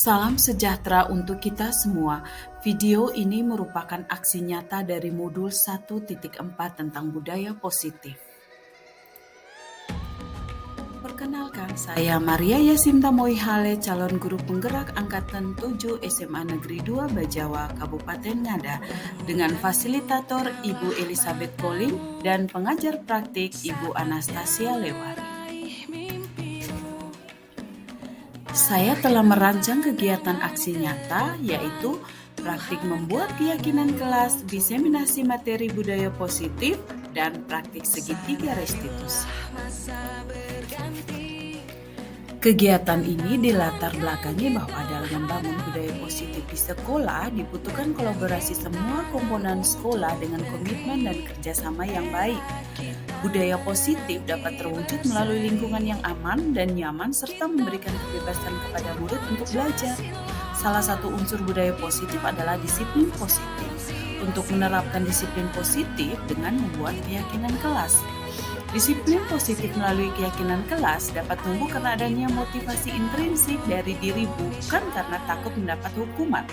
Salam sejahtera untuk kita semua. Video ini merupakan aksi nyata dari modul 1.4 tentang budaya positif. Perkenalkan, saya Maria Yasinta Moihale, calon guru penggerak angkatan 7 SMA Negeri 2 Bajawa, Kabupaten Ngada, dengan fasilitator Ibu Elizabeth Colin dan pengajar praktik Ibu Anastasia Lewat. Saya telah merancang kegiatan aksi nyata, yaitu praktik membuat keyakinan kelas, diseminasi materi budaya positif, dan praktik segitiga restitusi. Kegiatan ini dilatar belakangi bahwa dalam membangun budaya positif di sekolah dibutuhkan kolaborasi semua komponen sekolah dengan komitmen dan kerjasama yang baik. Budaya positif dapat terwujud melalui lingkungan yang aman dan nyaman serta memberikan kebebasan kepada murid untuk belajar. Salah satu unsur budaya positif adalah disiplin positif. Untuk menerapkan disiplin positif dengan membuat keyakinan kelas. Disiplin positif melalui keyakinan kelas dapat tumbuh karena adanya motivasi intrinsik dari diri, bukan karena takut mendapat hukuman.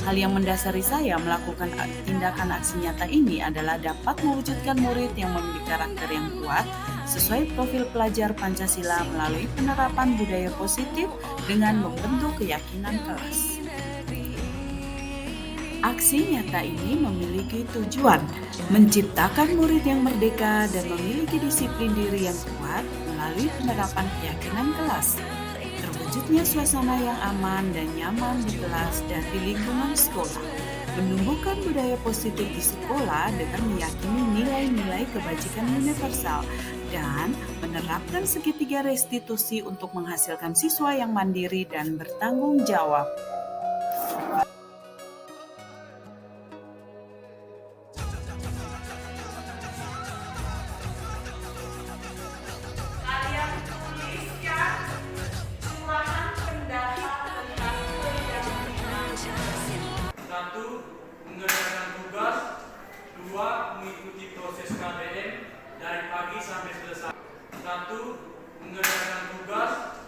Hal yang mendasari saya melakukan tindakan aksi nyata ini adalah dapat mewujudkan murid yang memiliki karakter yang kuat sesuai profil pelajar Pancasila melalui penerapan budaya positif dengan membentuk keyakinan kelas. Aksi nyata ini memiliki tujuan menciptakan murid yang merdeka dan memiliki disiplin diri yang kuat melalui penerapan keyakinan kelas. Terwujudnya suasana yang aman dan nyaman di kelas dan di lingkungan sekolah. Menumbuhkan budaya positif di sekolah dengan meyakini nilai-nilai kebajikan universal dan menerapkan segitiga restitusi untuk menghasilkan siswa yang mandiri dan bertanggung jawab. Mengerjakan tugas. 2. Mengikuti proses KBM dari pagi sampai selesai. 1. Mengerjakan tugas.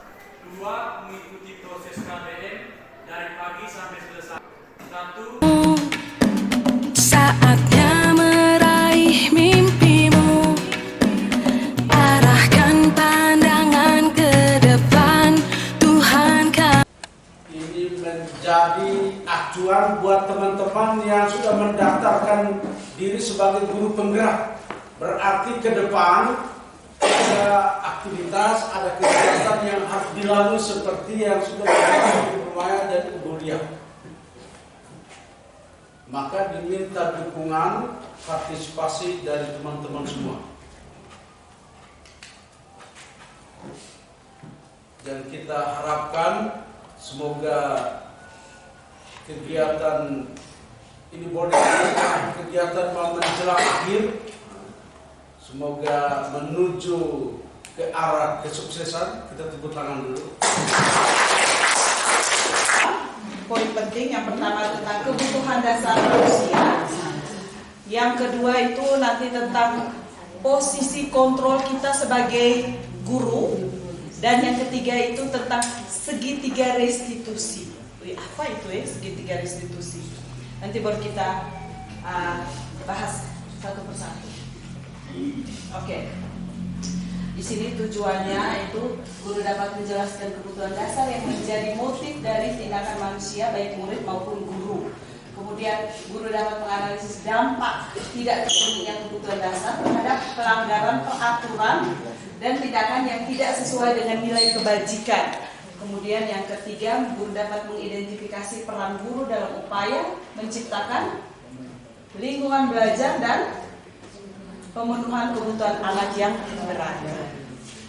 2. Mengikuti proses KBM dari pagi sampai selesai. 1. Saatnya meraih mimpimu, arahkan pandangan ke depan, Tuhan kan. Ini menjadi acuan buat teman-teman yang sudah mendaftarkan diri sebagai guru penggerak. Berarti ke depan ada aktivitas, ada kegiatan yang harus dilalui seperti yang sudah dilakukan Ibu Maya dan Ibu Lia. Maka diminta dukungan partisipasi dari teman-teman semua. Dan kita harapkan semoga kegiatan ini boleh kegiatan menjelang akhir, semoga menuju ke arah kesuksesan. Kita tepuk tangan dulu. Poin penting yang pertama tentang kebutuhan dasar manusia, yang kedua itu nanti tentang posisi kontrol kita sebagai guru, dan yang ketiga itu tentang segitiga restitusi. Apa itu ya segitiga restitusi? Nanti baru kita bahas satu persatu. Oke. Di sini tujuannya itu guru dapat menjelaskan kebutuhan dasar yang menjadi motif dari tindakan manusia baik murid maupun guru. Kemudian guru dapat menganalisis dampak tidak terpenuhinya kebutuhan dasar terhadap pelanggaran peraturan dan tindakan yang tidak sesuai dengan nilai kebajikan. Kemudian yang ketiga, guru dapat mengidentifikasi peran guru dalam upaya menciptakan lingkungan belajar dan pemenuhan kebutuhan anak yang beragam.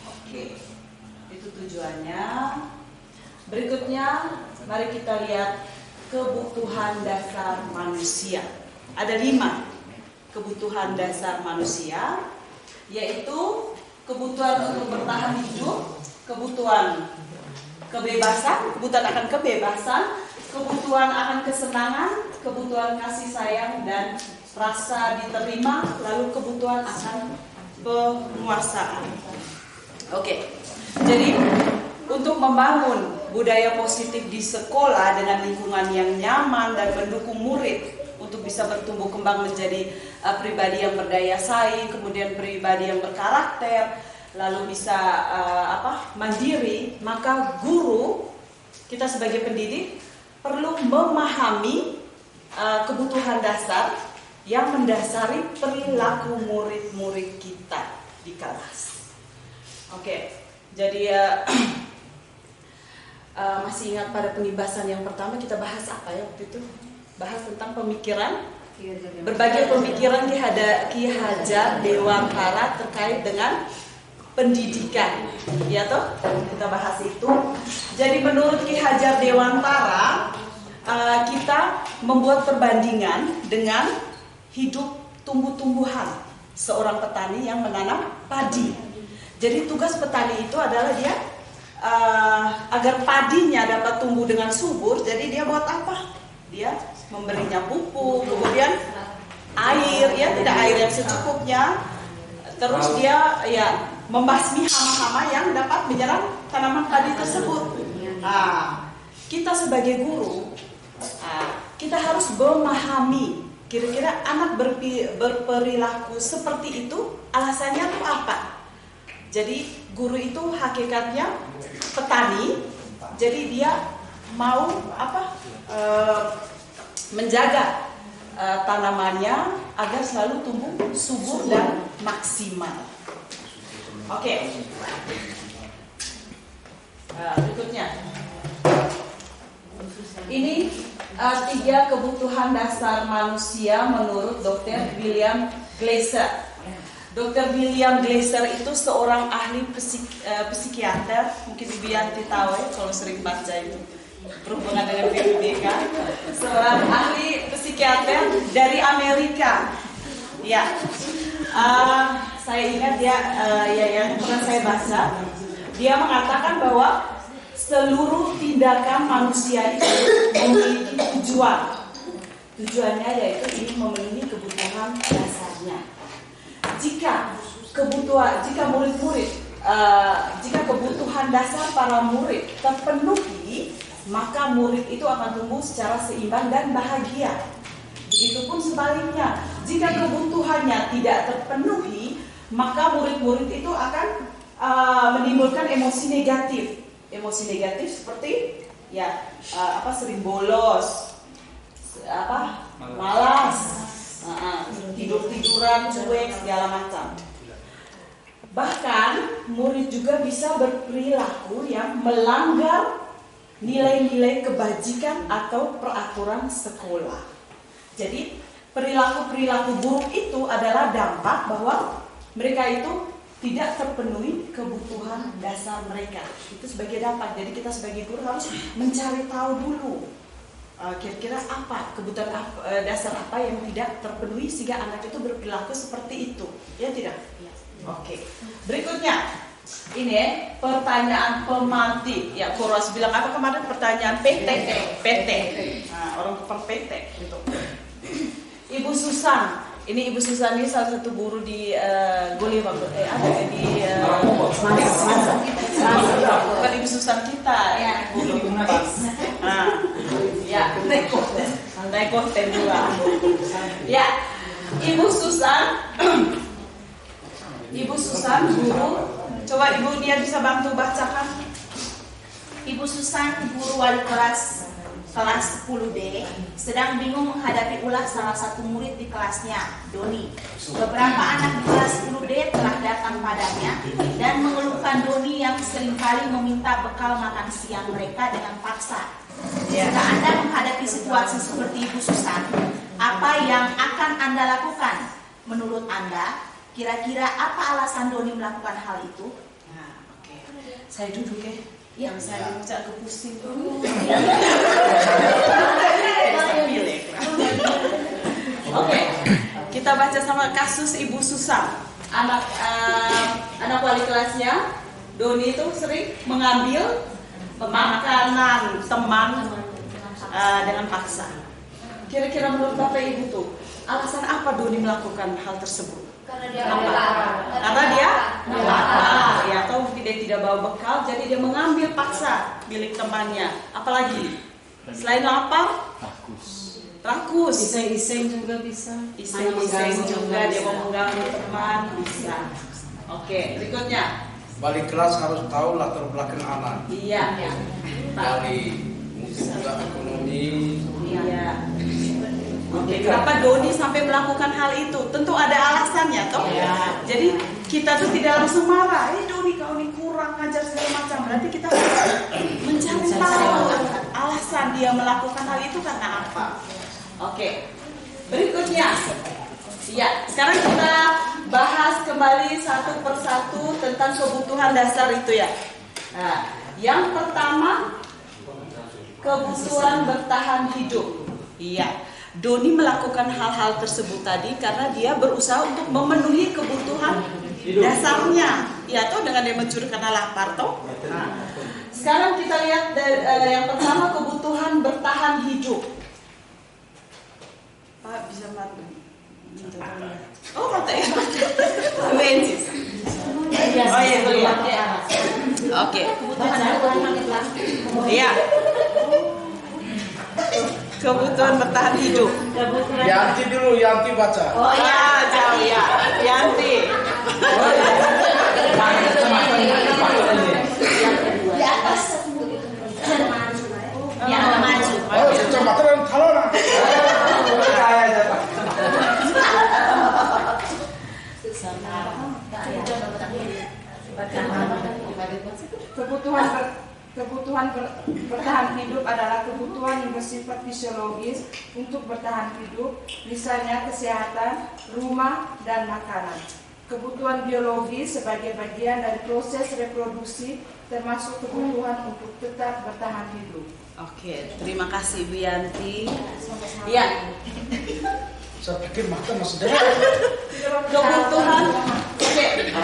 Oke, itu tujuannya. Berikutnya, mari kita lihat kebutuhan dasar manusia. Ada 5 kebutuhan dasar manusia, yaitu kebutuhan untuk bertahan hidup, kebutuhan kebebasan, kebutuhan akan kebebasan, kebutuhan akan kesenangan, kebutuhan kasih sayang dan rasa diterima, lalu kebutuhan akan penguasaan. Oke. Jadi untuk membangun budaya positif di sekolah dengan lingkungan yang nyaman dan mendukung murid untuk bisa bertumbuh kembang menjadi pribadi yang berdaya saing, kemudian pribadi yang berkarakter, lalu bisa mandiri, maka guru kita sebagai pendidik perlu memahami kebutuhan dasar yang mendasari perilaku murid-murid kita di kelas. Oke, jadi masih ingat pada pembahasan yang pertama kita bahas apa ya waktu itu? Bahas tentang pemikiran, berbagai pemikiran Ki Hajar Dewantara terkait dengan pendidikan, ya toh? Kita bahas itu. Jadi menurut Ki Hajar Dewantara, kita membuat perbandingan dengan hidup tumbuh-tumbuhan seorang petani yang menanam padi. Jadi tugas petani itu adalah dia agar padinya dapat tumbuh dengan subur. Jadi dia buat apa? Dia memberinya pupuk, kemudian air, ya tidak air yang secukupnya. Terus dia membasmi hama-hama yang dapat menyerang tanaman padi tersebut. Kita sebagai guru, kita harus memahami kira-kira anak berperilaku seperti itu alasannya itu apa. Jadi guru itu hakikatnya petani, jadi dia mau menjaga tanamannya agar selalu tumbuh subur dan maksimal. Oke. Berikutnya. Ini 3 kebutuhan dasar manusia menurut Dr. William Glasser. Dr. William Glasser itu seorang ahli psikiater, mungkin Ibu Yanti tahu ya kalau sering baca itu berhubungan dengan PUBG kan. Seorang ahli psikiater dari Amerika. Ya, saya ingat dia yang pernah saya baca, dia mengatakan bahwa seluruh tindakan manusia itu memiliki tujuan. Tujuannya yaitu ingin memenuhi kebutuhan dasarnya. Jika kebutuhan dasar para murid terpenuhi, maka murid itu akan tumbuh secara seimbang dan bahagia. Begitupun sebaliknya, jika kebutuhannya tidak terpenuhi, maka murid-murid itu akan menimbulkan emosi negatif. Emosi negatif seperti sering bolos, malas, tidur-tiduran, cuek, segala macam. Bahkan murid juga bisa berperilaku yang melanggar nilai-nilai kebajikan atau peraturan sekolah. Jadi perilaku-perilaku buruk itu adalah dampak bahwa mereka itu tidak terpenuhi kebutuhan dasar mereka. Itu sebagai dampak. Jadi kita sebagai guru harus mencari tahu dulu kira-kira apa kebutuhan dasar apa yang tidak terpenuhi sehingga anak itu berperilaku seperti itu. Ya tidak? Ya. Oke. Berikutnya ini pertanyaan pemantik. Ya, Koros bilang apa kemarin pertanyaan PT. Nah, orang tukang PT gitu. Ibu Susan. Ini Ibu Susan ini salah satu guru di Goli di bukan Ibu Susan kita ya, guru di Unpas. Naik konten juga. Ya, Ibu Susan guru. Coba Ibu dia bisa bantu bacakan. Ibu Susan, guru wali kelas 10D, sedang bingung menghadapi ulah salah satu murid di kelasnya, Doni. Beberapa anak di kelas 10D telah datang padanya dan mengeluhkan Doni yang seringkali meminta bekal makan siang mereka dengan paksa. Jika Anda menghadapi situasi seperti Ibu Susan, apa yang akan Anda lakukan? Menurut Anda, kira-kira apa alasan Doni melakukan hal itu? Nah, oke. Saya duduk ya. Ya, saya baca ke pusing. Oke, kita baca sama kasus Ibu Susan. Anak wali kelasnya, Doni itu sering mengambil makanan teman dengan paksa. Kira-kira menurut Bapak Ibu tuh, alasan apa Doni melakukan hal tersebut? Karena dia melapar. Karena dia melapar. ya, atau mungkin dia tidak bawa bekal, jadi dia mengambil paksa milik temannya. Apalagi selain lapar, rakus. Iseng-iseng juga bisa. Iseng-iseng juga dia mau mengganggu teman, bisa. Oke, berikutnya. Balik kelas harus tahu latar belakang anak. Iya. Dari mungkin juga ekonomi. Iya. Oke, kenapa Doni sampai melakukan hal itu? Tentu ada alasannya, toh. Iya. Jadi kita tuh tidak langsung marah. Doni kau ini kurang ajar segala macam. Berarti kita harus mencari tahu alasan dia melakukan hal itu karena apa. Oke, berikutnya. Ya, sekarang kita bahas kembali satu persatu tentang kebutuhan dasar itu ya. Nah, yang pertama kebutuhan bertahan hidup. Iya, Doni melakukan hal-hal tersebut tadi karena dia berusaha untuk memenuhi kebutuhan dasarnya. Ya, toh dengan dia mencuri karena lapar toh. Nah, sekarang kita lihat yang pertama kebutuhan bertahan hidup. Pak bisa mati. Oh, mata ya. Mensis. Oh iya. Oke. Iya. Kebutuhan bertahan hidup. Yanti dulu, Yanti baca. Oh iya, jauh ya. Yanti. Di atas yang maju. Oh, kecamatan kalau lah. Kebutuhan bertahan hidup adalah kebutuhan yang bersifat fisiologis untuk bertahan hidup, misalnya kesehatan, rumah, dan makanan. Kebutuhan biologis sebagai bagian dari proses reproduksi termasuk kebutuhan untuk tetap bertahan hidup. Oke, terima kasih Bu Yanti. Ya, Saya pikir makan masih ada.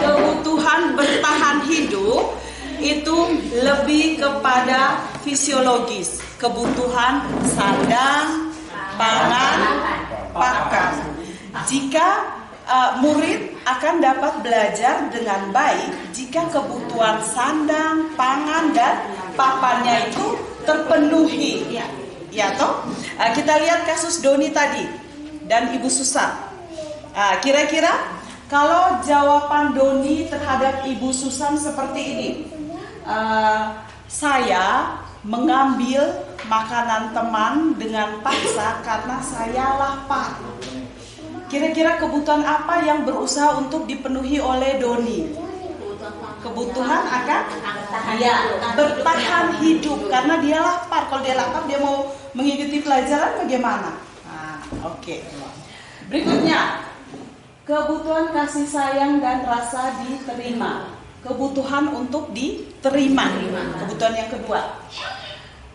kebutuhan bertahan hidup itu lebih kepada fisiologis, kebutuhan sandang, pangan, pakan. Jika murid akan dapat belajar dengan baik jika kebutuhan sandang, pangan, dan papannya itu terpenuhi. Ya toh? Kita lihat kasus Doni tadi dan Ibu Susan. Kira-kira kalau jawaban Doni terhadap Ibu Susan seperti ini, saya mengambil makanan teman dengan paksa karena saya lapar. Kira-kira kebutuhan apa yang berusaha untuk dipenuhi oleh Doni? Kebutuhan akan bertahan hidup karena dia lapar. Kalau dia lapar, dia mau mengikuti pelajaran bagaimana? Oke. Berikutnya, kebutuhan kasih sayang dan rasa diterima. Kebutuhan untuk diterima. Kebutuhan yang kedua.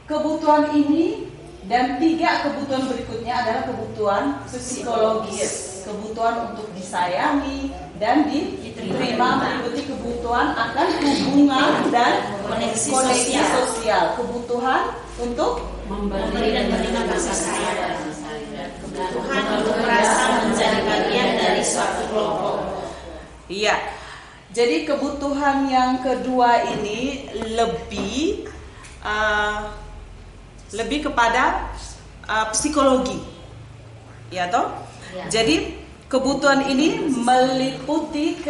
Kebutuhan ini dan 3 kebutuhan berikutnya adalah kebutuhan psikologis. Kebutuhan untuk disayangi dan diterima meliputi kebutuhan akan hubungan dan koneksi sosial. Kebutuhan untuk memberi dan menerima kasih sayang. Kebutuhan untuk merasa menjadi bagian dari suatu kelompok. Iya. Jadi kebutuhan yang kedua ini lebih kepada psikologi, ya toh. Ya. Jadi kebutuhan ini meliputi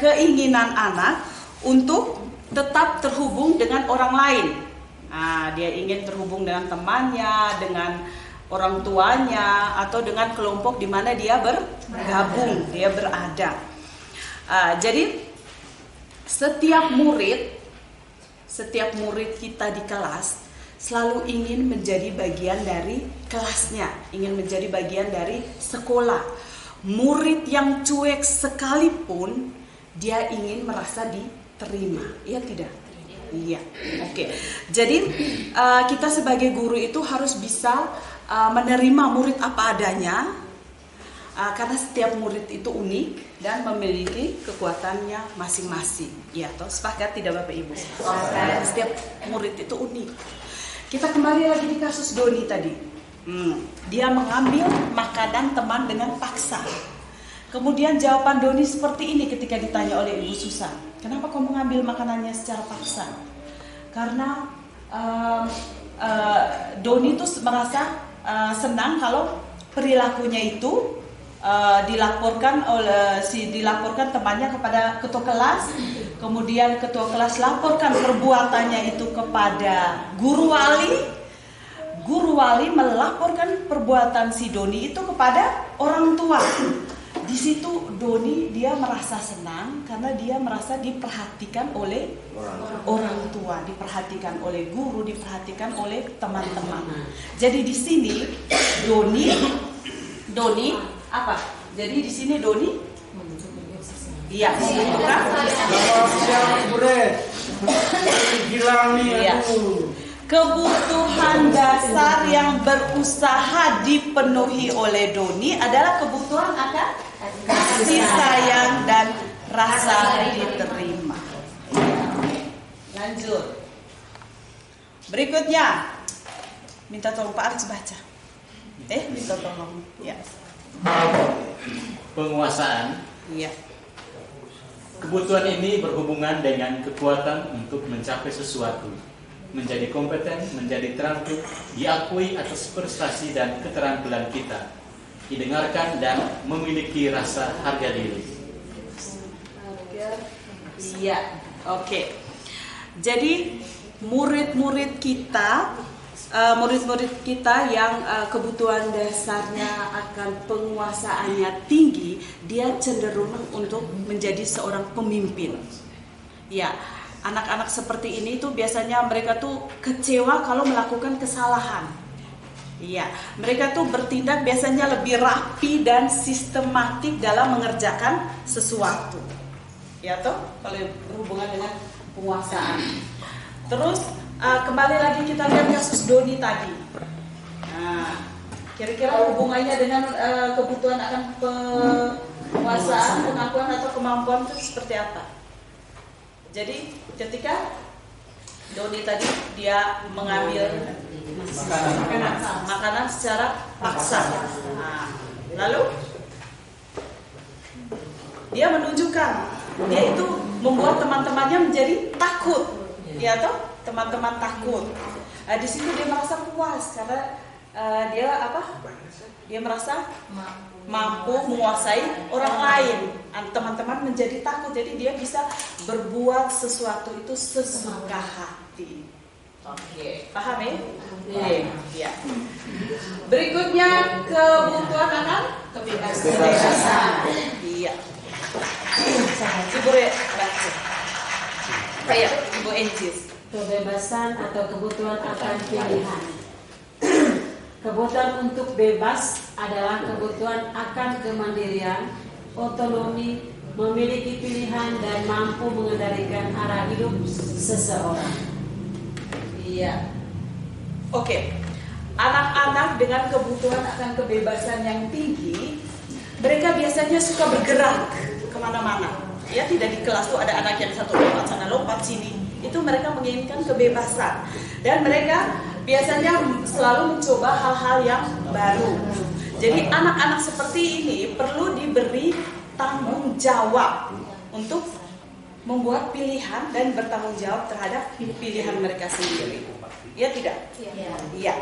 keinginan anak untuk tetap terhubung dengan orang lain. Dia ingin terhubung dengan temannya, dengan orang tuanya, atau dengan kelompok di mana dia bergabung, dia berada. Jadi setiap murid kita di kelas selalu ingin menjadi bagian dari kelasnya, ingin menjadi bagian dari sekolah. Murid yang cuek sekalipun dia ingin merasa diterima, iya tidak? Iya, oke. Jadi kita sebagai guru itu harus bisa menerima murid apa adanya. Karena setiap murid itu unik dan memiliki kekuatannya masing-masing. Ya, toh sepakat tidak Bapak Ibu? Setiap murid itu unik. Kita kembali lagi di kasus Doni tadi. Dia mengambil makanan teman dengan paksa. Kemudian jawaban Doni seperti ini ketika ditanya oleh Ibu Susan. Kenapa kau mengambil makanannya secara paksa? Karena Doni itu merasa senang kalau perilakunya itu dilaporkan temannya kepada ketua kelas, kemudian ketua kelas laporkan perbuatannya itu kepada guru wali melaporkan perbuatan si Doni itu kepada orang tua. Di situ Doni dia merasa senang karena dia merasa diperhatikan oleh orang tua, diperhatikan oleh guru, diperhatikan oleh teman-teman. Jadi di sini Doni apa? Jadi di sini Doni iya membutuhkan kebutuhan dasar yang berusaha dipenuhi oleh Doni adalah kebutuhan akan kasih sayang dan rasa diterima. Lanjut. Berikutnya, minta tolong Pak Alex baca. Minta tolong. Ya. Penguasaan. Iya. Kebutuhan ini berhubungan dengan kekuatan untuk mencapai sesuatu, menjadi kompeten, menjadi terampil, diakui atas prestasi dan keterampilan kita, didengarkan dan memiliki rasa harga diri. Iya, oke. Jadi murid-murid kita yang kebutuhan dasarnya akan penguasaannya tinggi, dia cenderung untuk menjadi seorang pemimpin. Ya. Anak-anak seperti ini tuh biasanya mereka tuh kecewa kalau melakukan kesalahan. Iya, mereka tuh bertindak biasanya lebih rapi dan sistematik dalam mengerjakan sesuatu. Ya toh, kalau berhubungan dengan penguasaan. Terus kembali lagi kita lihat kasus Doni tadi. Nah, kira-kira hubungannya dengan kebutuhan akan penguasaan, pengakuan atau kemampuan itu seperti apa? Jadi ketika Doni tadi dia mengambil makanan secara paksa, lalu dia menunjukkan dia itu membuat teman-temannya menjadi takut, ya toh teman-teman takut. Di situ dia merasa puas karena dia merasa mampu menguasai orang lain. Teman-teman menjadi takut, jadi dia bisa berbuat sesuatu itu sesuka hati. Oke, paham ya? Iya. Berikutnya kebutuhan akan kebebasan. Iya. Ibu baca. Ayo, Ibu Encis. Kebebasan atau kebutuhan akan pilihan. Kebutuhan untuk bebas adalah kebutuhan akan kemandirian, otonomi, memiliki pilihan dan mampu mengendalikan arah hidup seseorang. Iya. Oke. Anak-anak dengan kebutuhan akan kebebasan yang tinggi, mereka biasanya suka bergerak kemana-mana. Ya, tidak di kelas tuh ada anak yang satu lompat sana lompat sini. Itu mereka menginginkan kebebasan dan mereka biasanya selalu mencoba hal-hal yang baru. Jadi anak-anak seperti ini perlu diberi tanggung jawab untuk membuat pilihan dan bertanggung jawab terhadap pilihan mereka sendiri. Ya tidak? Iya.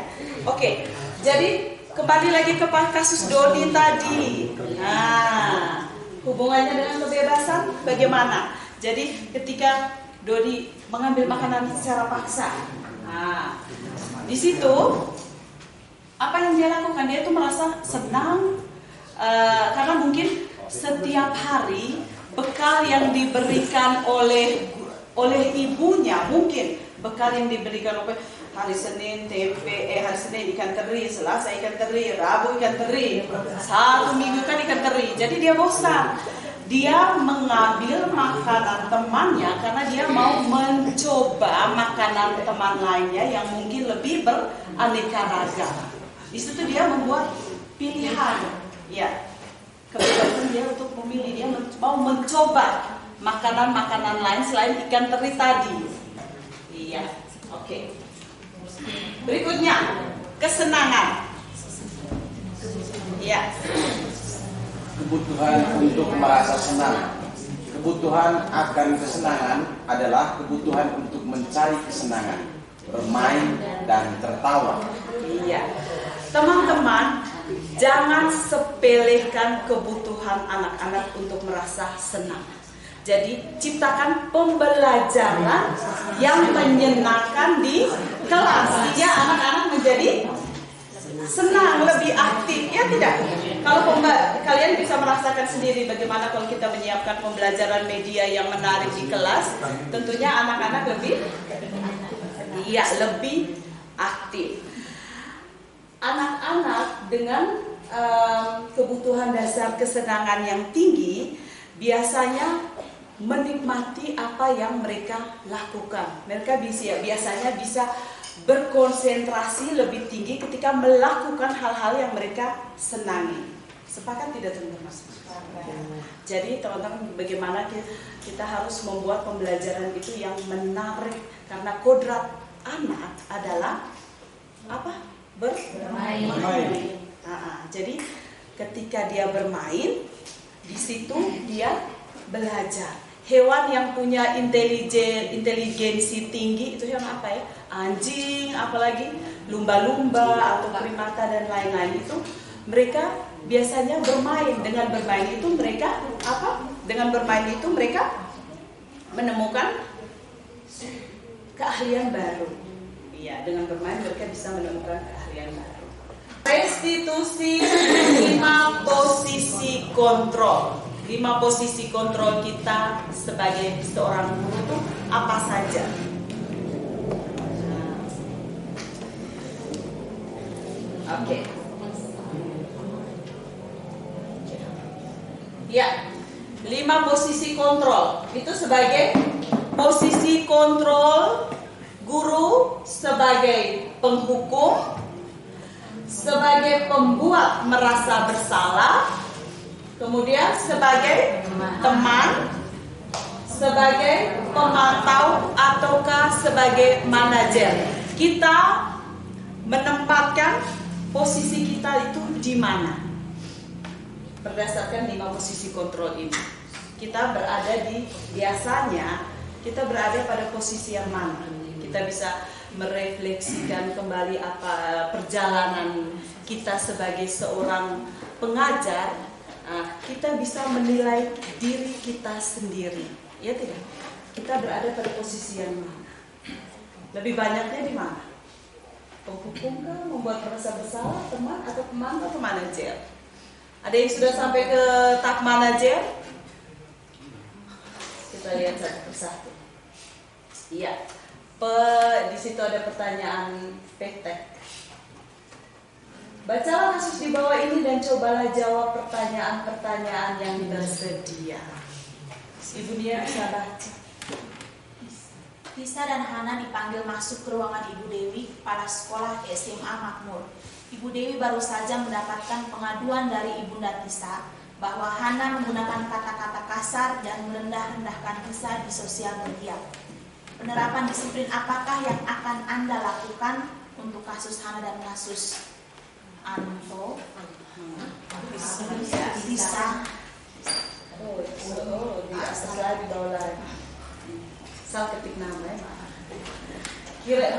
Oke. Jadi kembali lagi ke kasus Doni tadi. Nah, hubungannya dengan kebebasan bagaimana? Jadi ketika Doni mengambil makanan secara paksa. Nah, di situ apa yang dia lakukan? Dia itu merasa senang karena mungkin setiap hari bekal yang diberikan oleh ibunya, mungkin bekal yang diberikan oleh hari Senin hari Senin ikan teri, Selasa ikan teri, Rabu ikan teri, satu minggu kan ikan teri. Jadi dia bosan. Dia mengambil makanan temannya karena dia mau mencoba makanan teman lainnya yang mungkin lebih beraneka ragam. Di situ dia membuat pilihan, ya, kebebasan dia untuk memilih. Dia mau mencoba makanan-makanan lain selain ikan teri tadi. Iya, oke. Berikutnya kesenangan. Ya. kebutuhan untuk merasa senang. Kebutuhan akan kesenangan adalah kebutuhan untuk mencari kesenangan, bermain dan tertawa. Iya, teman-teman, jangan sepelekan kebutuhan anak-anak untuk merasa senang. Jadi ciptakan pembelajaran yang menyenangkan di kelas, ya anak-anak menjadi senang, lebih aktif, ya tidak? Kalau kalian bisa merasakan sendiri bagaimana kalau kita menyiapkan pembelajaran media yang menarik di kelas, tentunya anak-anak lebih aktif. Anak-anak dengan kebutuhan dasar kesenangan yang tinggi biasanya menikmati apa yang mereka lakukan. Mereka biasanya bisa berkonsentrasi lebih tinggi ketika melakukan hal-hal yang mereka senangi. Sepakat tidak teman-teman? Jadi teman-teman, bagaimana kita harus membuat pembelajaran itu yang menarik, karena kodrat anak adalah apa? Bermain. Jadi ketika dia bermain, di situ dia belajar. Hewan yang punya inteligensi tinggi itu yang apa ya? Anjing, apalagi lumba-lumba atau primata dan lain-lain itu mereka biasanya bermain. Dengan bermain itu mereka apa? Dengan bermain itu mereka menemukan keahlian baru. Iya, dengan bermain mereka bisa menemukan keahlian baru. Restitusi 5 posisi kontrol. 5 posisi kontrol kita sebagai seorang guru itu apa saja? Oke. Ya, 5 posisi kontrol. Itu sebagai posisi kontrol guru sebagai penghukum, sebagai pembuat merasa bersalah, kemudian sebagai teman, sebagai pemantau, ataukah sebagai manajer. Kita menempatkan posisi kita itu di mana? Berdasarkan 5 posisi kontrol ini. Kita biasanya kita berada pada posisi yang mana? Kita bisa merefleksikan kembali apa perjalanan kita sebagai seorang pengajar. Kita bisa menilai diri kita sendiri, ya tidak? Kita berada pada posisi yang mana? Lebih banyaknya di mana? Penghukum kah, membuat merasa bersalah, teman, atau pemantau, atau manajer? Ada yang sudah sampai ke tahap manajer? Kita lihat satu persatu. Iya, di situ ada pertanyaan petek. Bacalah kasus di bawah ini dan cobalah jawab pertanyaan-pertanyaan yang tersedia. Ibu Nia bisa baca. Tisa dan Hana dipanggil masuk ke ruangan Ibu Dewi, Kepala Sekolah SMA Makmur. Ibu Dewi baru saja mendapatkan pengaduan dari Ibunda Tisa bahwa Hana menggunakan kata-kata kasar dan merendah-rendahkan Tisa di sosial media. Penerapan disiplin apakah yang akan Anda lakukan untuk kasus Hana dan kasus Anto? Tisa. Di bawah lagi. Salah ketik nama ya.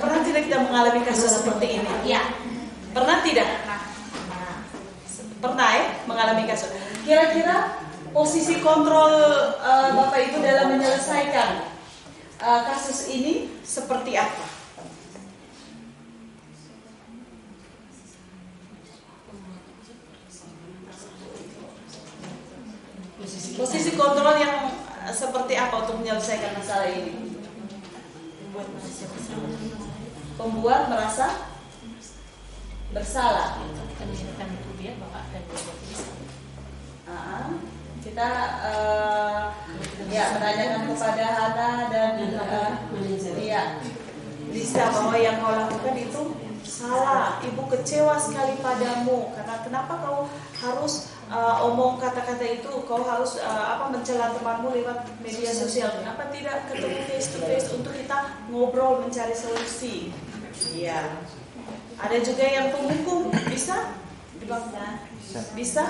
Pernah tidak kita mengalami kasus seperti ini? Ya. Pernah tidak? Pernah ya mengalami kasus. Kira-kira posisi kontrol Bapak Ibu dalam menyelesaikan kasus ini seperti apa? Posisi kontrol yang seperti apa untuk menyelesaikan masalah ini? Pembuat merasa bersalah. Kita menanyakan kepada Hana dan Lisa bahwa yang kau lakukan itu salah. Ibu kecewa sekali padamu karena kenapa kau harus omong kata-kata itu, kau harus mencela temanmu lewat media sosial. Kenapa tidak ketemu face to face untuk kita ngobrol mencari solusi? Iya. Ada juga yang penghukum, bisa Bisa?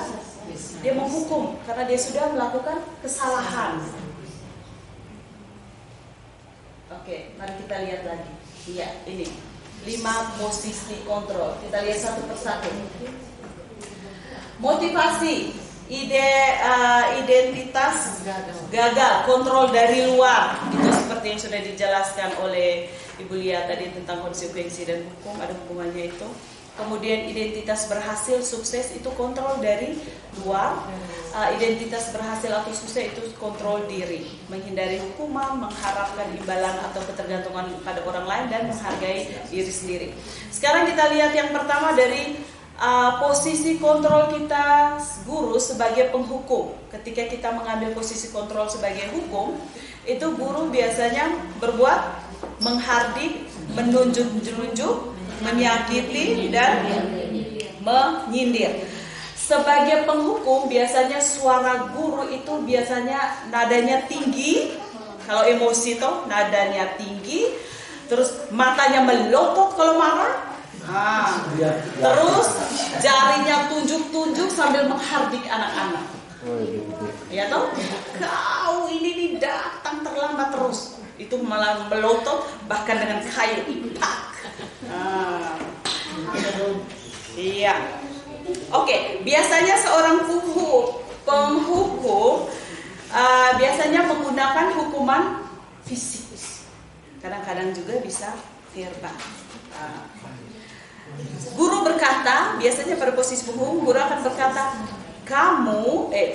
Dia menghukum karena dia sudah melakukan kesalahan. Oke, mari kita lihat lagi. Iya, ini 5 posisi kontrol. Kita lihat satu persatu. Motivasi, identitas gagal, kontrol dari luar. Itu seperti yang sudah dijelaskan oleh Ibu Lia tadi tentang konsekuensi dan hukum, ada hubungannya itu. Kemudian identitas berhasil, sukses itu kontrol dari luar. Identitas berhasil atau sukses itu kontrol diri, menghindari hukuman, mengharapkan imbalan atau ketergantungan pada orang lain, dan menghargai diri sendiri. Sekarang kita lihat yang pertama dari posisi kontrol kita guru sebagai penghukum. Ketika kita mengambil posisi kontrol sebagai hukum, itu guru biasanya berbuat menghardik, menunjuk-nunjuk, menyakiti, dan menyindir. Sebagai penghukum biasanya suara guru itu biasanya nadanya tinggi. Kalau emosi itu nadanya tinggi, terus matanya melotot kalau marah. Terus jarinya tunjuk-tunjuk sambil menghardik anak-anak. Ya toh? Kau ini datang terlambat terus. Itu malah melotot bahkan dengan kayu ipak. Iya. Oke, biasanya seorang penghukum biasanya menggunakan hukuman fisik. Kadang-kadang juga bisa verbal. Guru berkata, biasanya pada posisi penghukum, guru akan berkata,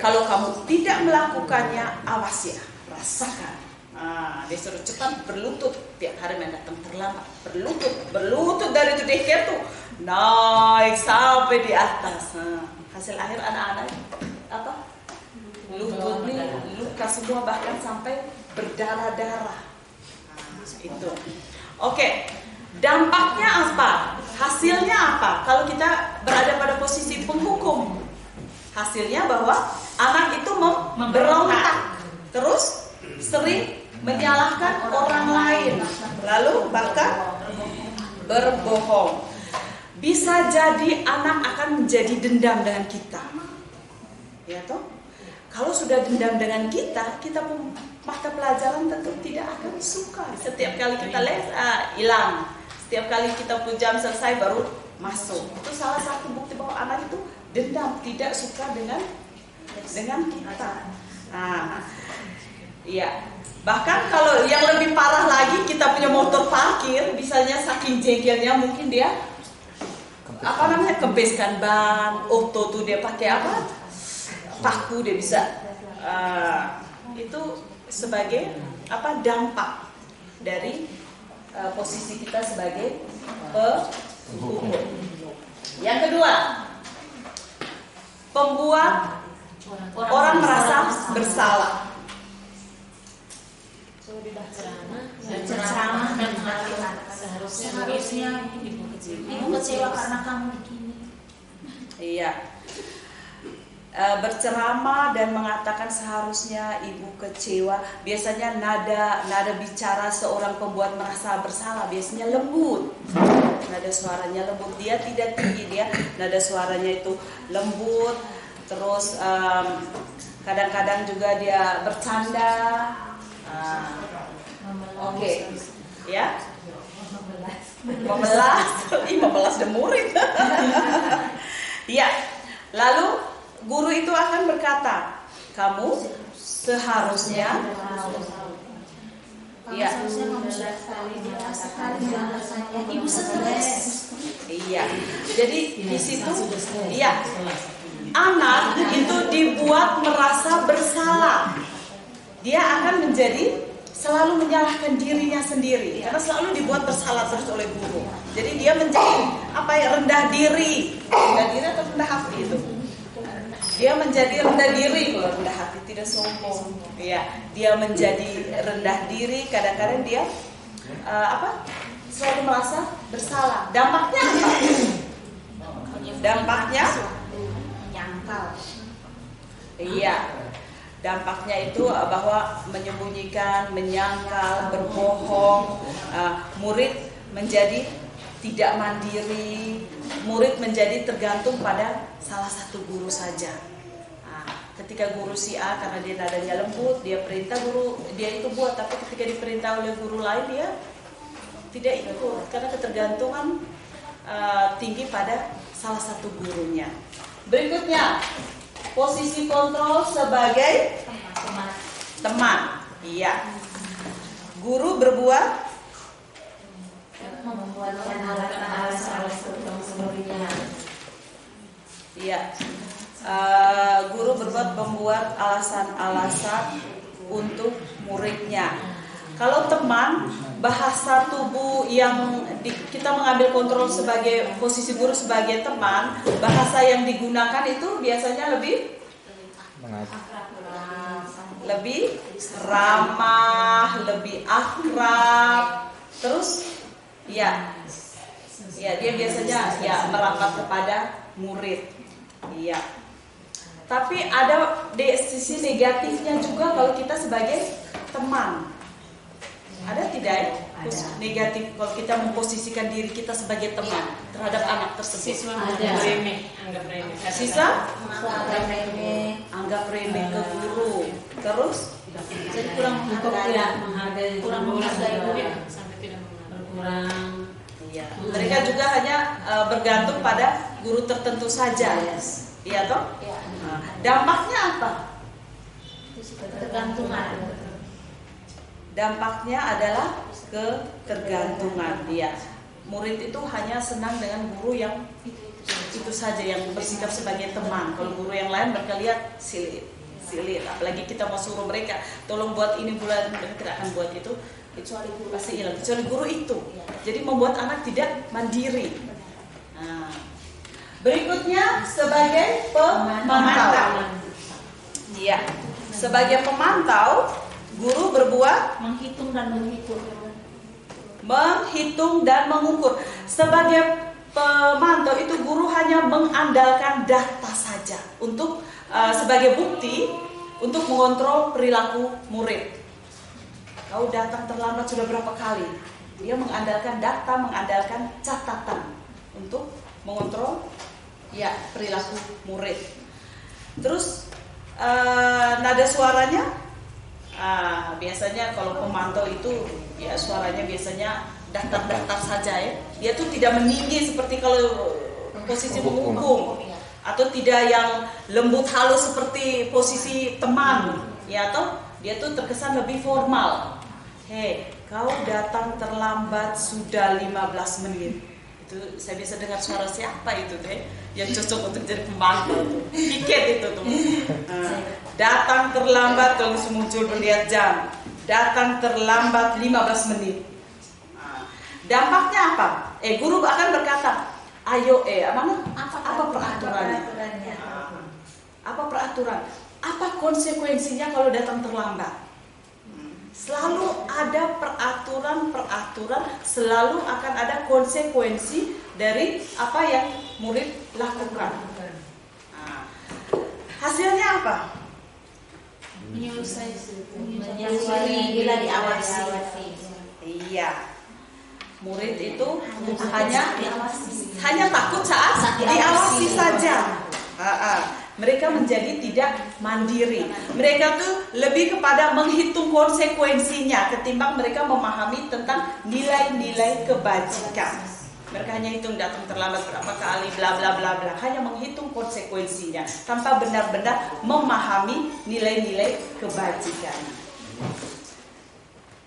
kalau kamu tidak melakukannya, awas ya, rasakan. Dia suruh cepat berlutut, tiap hari main datang terlambat, berlutut dari itu daycare tuh naik sampai di atas. Hasil akhir anak-anak apa? Lutut nih luka semua, bahkan sampai berdarah-darah. Itu. Oke, dampaknya apa? Hasilnya apa? Kalau kita berada pada posisi penghukum, hasilnya bahwa anak itu memberontak, terus sering menyalahkan orang lain, lalu bahkan berbohong. Bisa jadi anak akan menjadi dendam dengan kita, ya toh? Kalau sudah dendam dengan kita pun mata pelajaran tentu tidak akan suka. Setiap kali kita les, hilang. Setiap kali kita pun jam selesai baru masuk. Itu salah satu bukti bahwa anak itu dendam, tidak suka dengan kita. Iya. Bahkan kalau yang lebih parah lagi, kita punya motor parkir, misalnya saking jengkelnya mungkin dia kempeskan ban, auto tuh dia pakai apa? Paku dia bisa. Itu sebagai dampak dari posisi kita sebagai penghukum. Yang kedua, pembuat orang merasa bersalah. Berceramah dan mengatakan seharusnya ibu kecewa karena kamu begini. Iya. Berceramah dan mengatakan seharusnya ibu kecewa. Biasanya nada bicara seorang pembuat merasa bersalah biasanya lembut. Nada suaranya lembut, dia tidak tinggi, dia nada suaranya itu lembut. Terus kadang-kadang juga dia bercanda. Oke. Ya. Memelas dan murid. Ya. Lalu guru itu akan berkata, kamu seharusnya ibu stres. Iya. Jadi di situ iya. Anak itu dibuat merasa bersalah. Dia akan menjadi selalu menyalahkan dirinya sendiri karena selalu dibuat bersalah terus oleh guru. Jadi dia menjadi rendah diri atau rendah hati itu. Dia menjadi rendah diri, kalau rendah hati tidak sombong. Ya, dia menjadi rendah diri. Kadang-kadang dia selalu merasa bersalah. Dampaknya apa? Dampaknya menyangkal. Iya. Dampaknya itu bahwa menyembunyikan, menyangkal, berbohong, murid menjadi tidak mandiri, murid menjadi tergantung pada salah satu guru saja. Nah, ketika guru si A karena dia nadanya lembut, dia perintah guru dia itu buat, tapi ketika diperintah oleh guru lain dia tidak ikut karena ketergantungan tinggi pada salah satu gurunya. Berikutnya, posisi kontrol sebagai teman. Iya. Guru berbuat membuatkan alasan tentang sebelumnya. Iya. Guru membuat alasan-alasan untuk muridnya. Kalau teman, bahasa tubuh yang kita mengambil kontrol sebagai posisi guru sebagai teman, bahasa yang digunakan itu biasanya lebih ramah, lebih akrab. Terus ya dia biasanya ya merapat kepada murid. Iya. Tapi ada sisi negatifnya juga kalau kita sebagai teman. Ada tidak ya? Negatif kalau kita memposisikan diri kita sebagai teman terhadap anak tersebut. Siswa anggap remeh. Sisa anggap remeh ke guru. Terus Jadi kurang menghargai, kurang menghargai guru ya, sampai tidak berkurang. Iya. Mereka juga hanya bergantung pada guru tertentu saja, ya. Iya toh? Ya. Dampaknya apa? Ketergantungan. Dampaknya adalah ketergantungan. Ya. Murid itu hanya senang dengan guru yang itu saja, yang bersikap sebagai teman. Kalau guru yang lain mereka lihat silit. Apalagi kita mau suruh mereka tolong buat ini, bulan mereka tidak akan buat itu, kecuali guru pasti hilang, kecuali guru itu. Jadi membuat anak tidak mandiri. Nah, berikutnya sebagai pemantau. Iya, sebagai pemantau, guru berbuat Menghitung dan mengukur. Sebagai pemantau itu guru hanya mengandalkan data saja untuk sebagai bukti untuk mengontrol perilaku murid. Kau datang terlambat sudah berapa kali? Dia mengandalkan data, mengandalkan catatan untuk mengontrol ya perilaku murid. Terus nada suaranya, biasanya kalau pemantau itu ya suaranya biasanya datar-datar saja ya. Dia tuh tidak meninggi seperti kalau posisi menghukum. Atau tidak yang lembut halus seperti posisi teman, ya atau dia tuh terkesan lebih formal. Hei, kau datang terlambat sudah 15 menit. Itu saya bisa dengar suara siapa itu teh yang cocok untuk jadi pemantau. Piket itu tuh. Datang terlambat kalau muncul melihat jam. Datang terlambat 15 menit. Dampaknya apa? Guru akan berkata, ayo apa peraturannya? Apa peraturan? Apa konsekuensinya kalau datang terlambat? Selalu ada peraturan, selalu akan ada konsekuensi dari apa yang murid lakukan. Hasilnya apa? Menyusui bila diawasi. Iya. Murid itu hanya takut saat diawasi saja. Mereka menjadi tidak mandiri. Mereka tuh lebih kepada menghitung konsekuensinya ketimbang mereka memahami tentang nilai-nilai kebajikan. Mereka hanya hitung datang terlambat berapa kali, bla bla bla bla. Hanya menghitung konsekuensinya tanpa benar-benar memahami nilai-nilai kebajikan.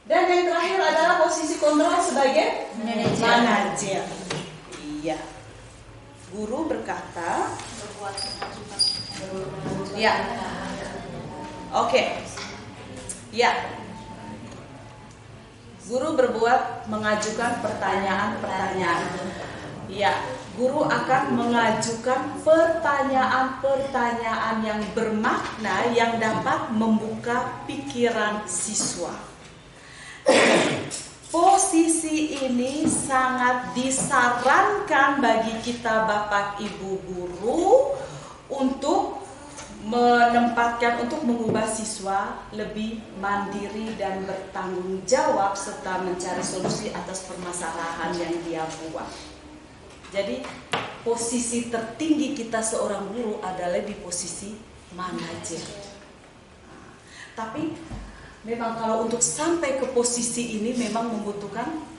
Dan yang terakhir adalah posisi kontrol sebagai manajer. Iya. Guru berkata, ya, oke, ya. Guru mengajukan pertanyaan-pertanyaan. Ya, guru akan mengajukan pertanyaan-pertanyaan yang bermakna yang dapat membuka pikiran siswa. Posisi ini sangat disarankan bagi kita Bapak Ibu guru untuk menempatkan, untuk mengubah siswa lebih mandiri dan bertanggung jawab serta mencari solusi atas permasalahan yang dia buat. Jadi posisi tertinggi kita seorang guru adalah di posisi manajer. Tapi memang kalau untuk sampai ke posisi ini memang membutuhkan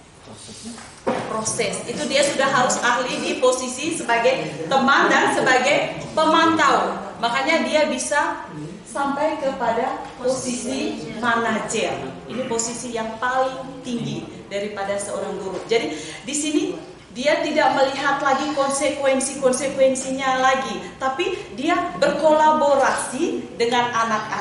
proses. Itu dia sudah harus ahli di posisi sebagai teman dan sebagai pemantau. Makanya dia bisa sampai kepada posisi manajer. Ini posisi yang paling tinggi daripada seorang guru. Jadi di sini dia tidak melihat lagi konsekuensinya lagi, tapi dia berkolaborasi dengan anak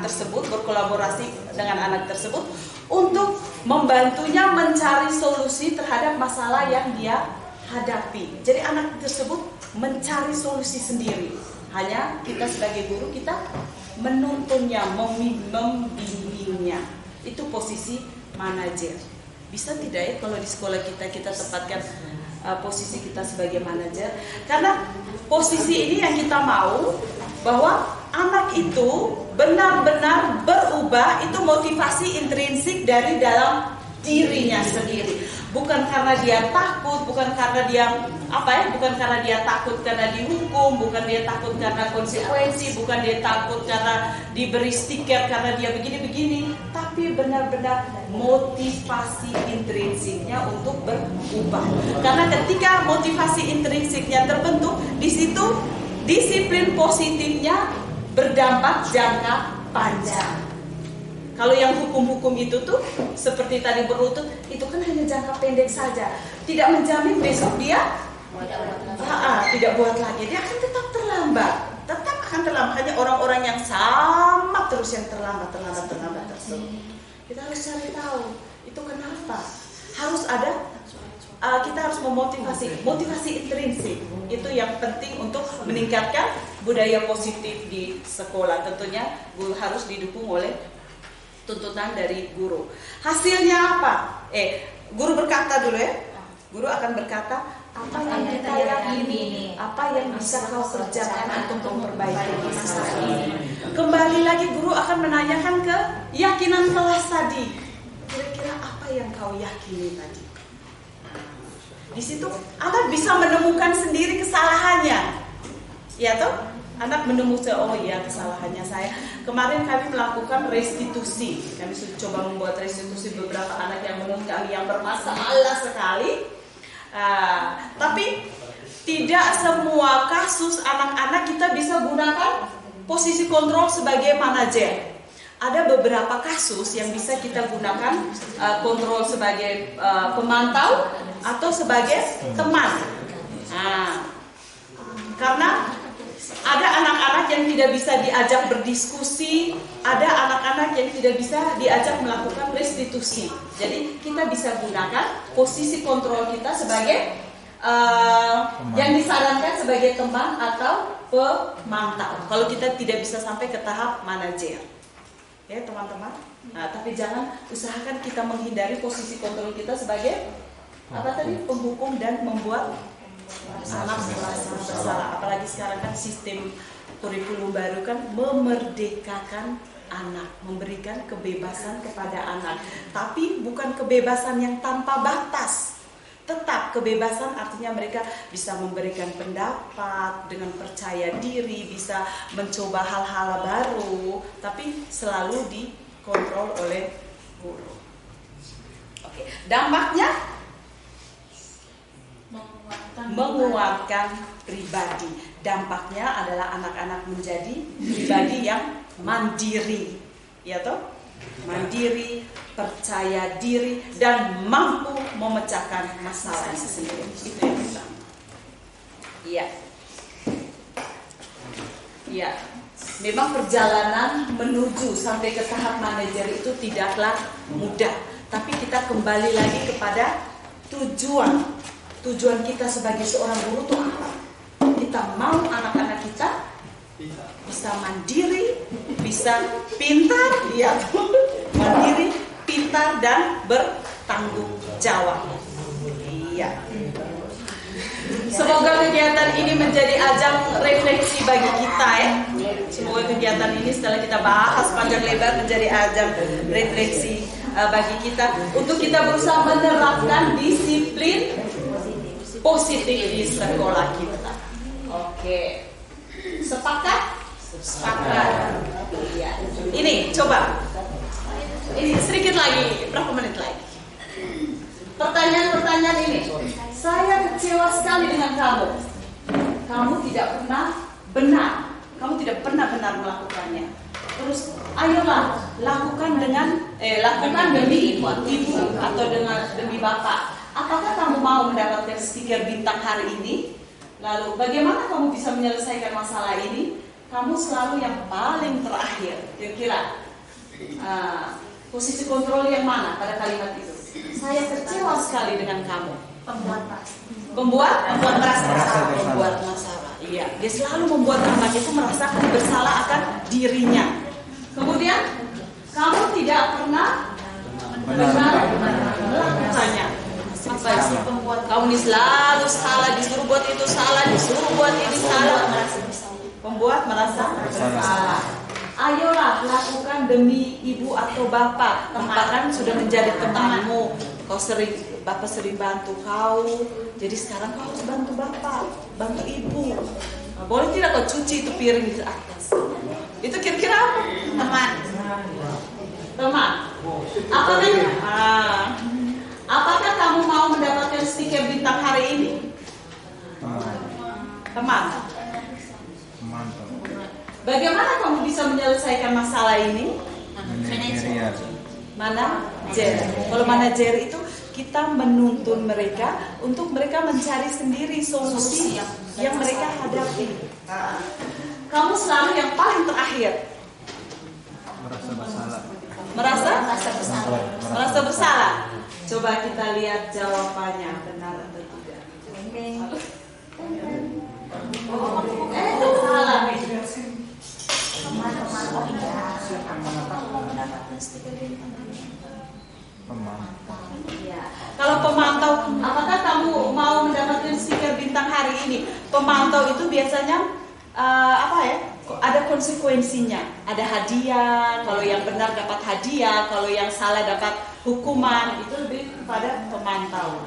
tersebut, berkolaborasi dengan anak tersebut untuk membantunya mencari solusi terhadap masalah yang dia hadapi. Jadi anak tersebut mencari solusi sendiri. Hanya kita sebagai guru, kita menuntunnya, membimbingnya. Itu posisi manajer. Bisa tidak ya kalau di sekolah kita tempatkan posisi kita sebagai manajer? Karena posisi ini yang kita mau bahwa anak itu benar-benar berubah, itu motivasi intrinsik dari dalam dirinya sendiri. Bukan karena dia takut, bukan karena dia takut karena dihukum, bukan dia takut karena konsekuensi, bukan dia takut karena diberi stiker karena dia begini-begini, tapi benar-benar motivasi intrinsiknya untuk berubah. Karena ketika motivasi intrinsiknya terbentuk, di situ disiplin positifnya berdampak jangka panjang. Kalau yang hukum-hukum itu tuh seperti tadi berlutut, itu kan hanya jangka pendek saja. Tidak menjamin besok dia tidak buat lagi. Dia akan tetap terlambat. Hanya orang-orang yang sama terus yang terlambat tersebut. Kita harus cari tahu itu kenapa. Harus ada kita harus motivasi intrinsik. Itu yang penting untuk meningkatkan budaya positif di sekolah. Tentunya guru harus didukung oleh tuntutan dari guru. Hasilnya apa? Guru berkata dulu ya. Guru akan berkata apa yang kita yakini, apa yang bisa kau kerjakan untuk memperbaiki masalah ini. Kembali lagi guru akan menanyakan keyakinan kelas tadi. Kira-kira apa yang kau yakini tadi? Di situ anak bisa menemukan sendiri kesalahannya. Ya toh? Anak menemukan, oh iya kesalahannya saya. Kemarin kami melakukan restitusi. Kami sudah coba membuat restitusi beberapa anak yang menurut kami yang bermasalah sekali. Tapi tidak semua kasus anak-anak kita bisa gunakan posisi kontrol sebagai manajer. Ada beberapa kasus yang bisa kita gunakan kontrol sebagai pemantau atau sebagai teman. Karena ada anak-anak yang tidak bisa diajak berdiskusi, ada anak-anak yang tidak bisa diajak melakukan restitusi. Jadi kita bisa gunakan posisi kontrol kita sebagai yang disarankan sebagai teman atau pemantau. Kalau kita tidak bisa sampai ke tahap manajer, ya teman-teman. Tapi jangan usahakan kita menghindari posisi kontrol kita sebagai penghukum dan membuat anak merasa bersalah. Apalagi sekarang kan sistem kurikulum baru kan memerdekakan anak, memberikan kebebasan kepada anak. Tapi bukan kebebasan yang tanpa batas. Tetap kebebasan artinya mereka bisa memberikan pendapat dengan percaya diri, bisa mencoba hal-hal baru, tapi selalu dikontrol oleh guru. Oke, dampaknya menguatkan pribadi. Dampaknya adalah anak-anak menjadi pribadi yang mandiri, ya toh? Mandiri, percaya diri dan mampu memecahkan masalah sendiri. Itu yang pertama. Iya. Iya. Memang perjalanan menuju sampai ke tahap manajer itu tidaklah mudah, tapi kita kembali lagi kepada tujuan. Tujuan kita sebagai seorang guru itu apa? Kita mau anak-anak kita bisa mandiri, bisa pintar, ya, mandiri, pintar dan bertanggung jawab. Iya. Semoga kegiatan ini menjadi ajang refleksi bagi kita ya. Semoga kegiatan ini setelah kita bahas panjang lebar menjadi ajang refleksi bagi kita untuk kita berusaha menerapkan disiplin positif di sekolah kita. Oke, sepakat? Sepakat. Iya. Ini coba. Ini sedikit lagi, berapa menit lagi? Pertanyaan-pertanyaan ini. Saya kecewa sekali dengan kamu. Kamu tidak pernah benar. Kamu tidak pernah benar melakukannya. Terus, ayolah lakukan demi ibu atau demi bapak. Apakah kamu mau mendapatkan stiker bintang hari ini? Lalu, bagaimana kamu bisa menyelesaikan masalah ini? Kamu selalu yang paling terakhir. Kira-kira posisi kontrol yang mana pada kalimat itu? Saya kecewa sekali dengan kamu. Membuat masalah. Iya, dia selalu membuat anak itu merasa bersalah akan dirinya. Kemudian, kamu tidak pernah benar melakukannya. Kamu ini selalu salah, disuruh buat itu salah, disuruh buat ini salah. Membuat merasa bersalah. Ayolah lakukan demi ibu atau bapak. Bapak kan sudah menjadi temanmu. Bapak sering bantu kau. Jadi sekarang kau harus bantu bapak, bantu ibu. Boleh tidak kau cuci itu piring di atas? Itu kira-kira apa? Teman. Apakah kamu mau mendapatkan stiker bintang hari ini? Teman. Bagaimana kamu bisa menyelesaikan masalah ini? Manajer. Kalau manajer itu kita menuntun mereka untuk mereka mencari sendiri solusi yang mereka hadapi. Kamu selalu yang paling terakhir. Merasa bersalah. Coba kita lihat jawabannya benar atau tidak. Salah. Kalau pemantau, apakah kamu mau mendapatkan stiker bintang hari ini? Pemantau itu biasanya ada konsekuensinya. Ada hadiah, kalau yang benar dapat hadiah, kalau yang salah dapat hukuman. Itu lebih kepada pemantau.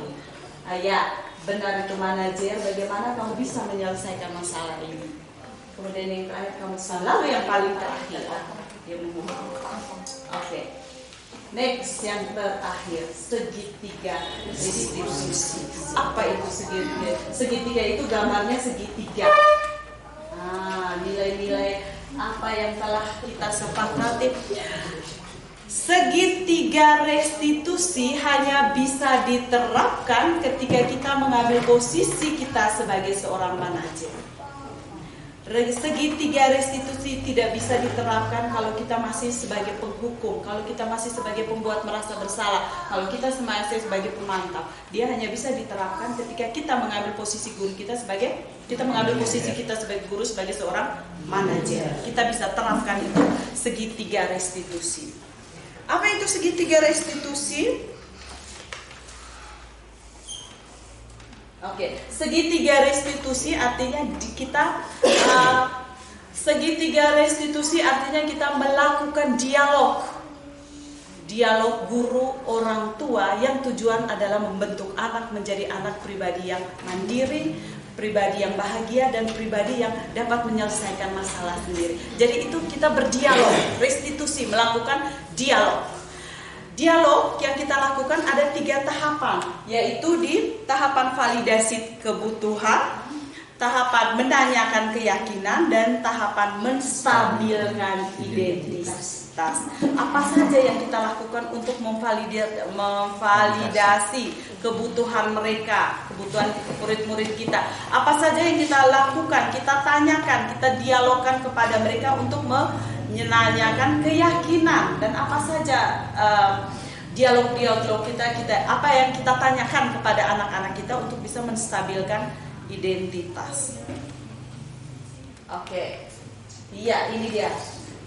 Ya, benar itu manajer. Bagaimana kamu bisa menyelesaikan masalah ini? Kemudian yang terakhir, kamu selalu yang paling terakhir. Oke. Next, yang terakhir, segitiga restitusi. Apa itu segitiga? Segitiga itu gambarnya segitiga. Nilai-nilai apa yang telah kita sepakati. Segitiga restitusi hanya bisa diterapkan ketika kita mengambil posisi kita sebagai seorang manajer. Segitiga restitusi tidak bisa diterapkan kalau kita masih sebagai penghukum, kalau kita masih sebagai pembuat merasa bersalah, kalau kita masih sebagai pemantau. Dia hanya bisa diterapkan ketika kita mengambil posisi guru kita sebagai guru sebagai seorang manajer. Kita bisa terapkan itu segitiga restitusi. Apa itu segitiga restitusi? Oke, segitiga restitusi artinya kita melakukan dialog guru orang tua yang tujuan adalah membentuk anak menjadi anak pribadi yang mandiri, pribadi yang bahagia, dan pribadi yang dapat menyelesaikan masalah sendiri. Jadi itu kita berdialog, restitusi, melakukan dialog. Dialog yang kita lakukan ada 3 tahapan, yaitu di tahapan validasi kebutuhan, tahapan menanyakan keyakinan, dan tahapan menstabilkan identitas. Apa saja yang kita lakukan untuk memvalidasi kebutuhan mereka, kebutuhan murid-murid kita? Apa saja yang kita lakukan, kita tanyakan, kita dialogkan kepada mereka untuk menanyakan keyakinan, dan apa saja dialog-dialog kita apa yang kita tanyakan kepada anak-anak kita untuk bisa menstabilkan identitas. Oke. Iya, ini dia.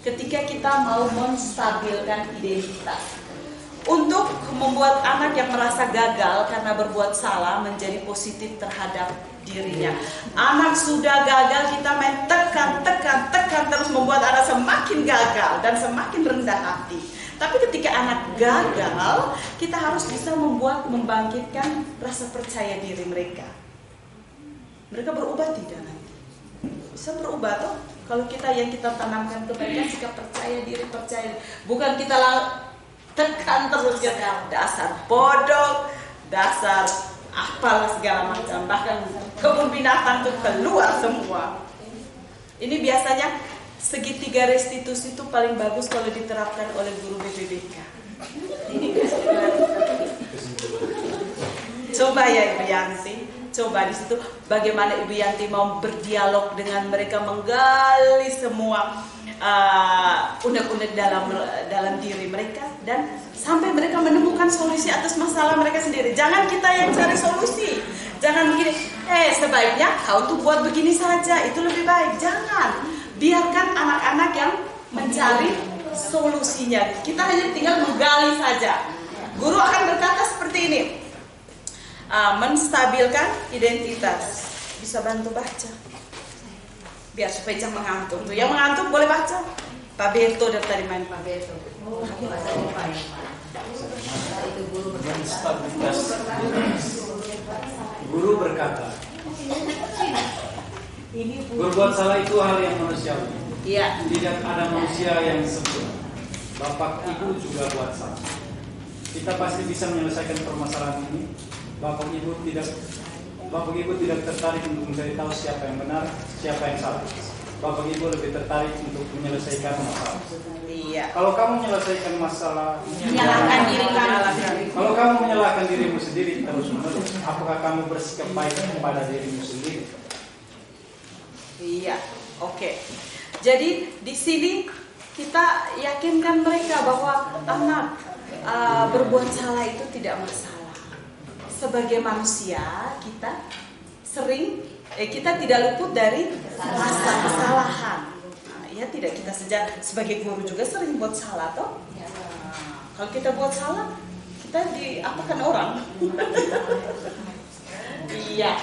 Ketika kita mau menstabilkan identitas, untuk membuat anak yang merasa gagal karena berbuat salah menjadi positif terhadap dirinya. Anak sudah gagal, kita main tekan terus membuat anak semakin gagal dan semakin rendah hati. Tapi ketika anak gagal, kita harus bisa membangkitkan rasa percaya diri mereka. mereka berubah tidak nanti? Bisa berubah toh? Kalau kita yang kita tanamkan ke mereka sikap percaya diri, bukan kita tekan terus ya, dasar bodoh, dasar apalah segala macam, bahkan kebun binatang tuh keluar semua. Ini biasanya segitiga restitusi itu paling bagus kalau diterapkan oleh guru BPBK. Coba ya Ibu Yanti, coba di situ bagaimana Ibu Yanti mau berdialog dengan mereka, menggali semua unek-unek dalam diri mereka, dan sampai mereka menemukan solusi atas masalah mereka sendiri. Jangan kita yang cari solusi. Jangan begini, sebaiknya kau tuh buat begini saja, itu lebih baik. Jangan, biarkan anak-anak yang mencari solusinya. Kita hanya tinggal menggali saja. Guru akan berkata seperti ini, menstabilkan identitas. Bisa bantu baca, biar supaya jangan mengantuk. Tuh, yang mengantuk boleh baca. Pak Beto dari tadi main Pak Beto. Oh, aku baca lupa ya. Itu guru berkata. Guru berkata, berbuat salah itu hal yang manusiawi. Iya. Tidak ada manusia yang sempurna. Bapak Ibu juga buat salah. Kita pasti bisa menyelesaikan permasalahan ini. Bapak Ibu tidak tertarik untuk mencari tahu siapa yang benar, siapa yang salah. Bapak Ibu lebih tertarik untuk menyelesaikan masalah. Iya. Kalau kamu menyelesaikan masalah, Menyalahkan diri kamu. Kalau kamu menyalahkan dirimu sendiri terus-menerus, apakah kamu bersikap baik kepada dirimu sendiri? Iya. Oke. Jadi di sini kita yakinkan mereka bahwa anak berbuat salah itu tidak masalah. Sebagai manusia kita sering kita tidak luput dari rasa kesalahan. Ya tidak, kita sebagai guru juga sering buat salah toh. Kalau kita buat salah, kita diapakan orang? Iya.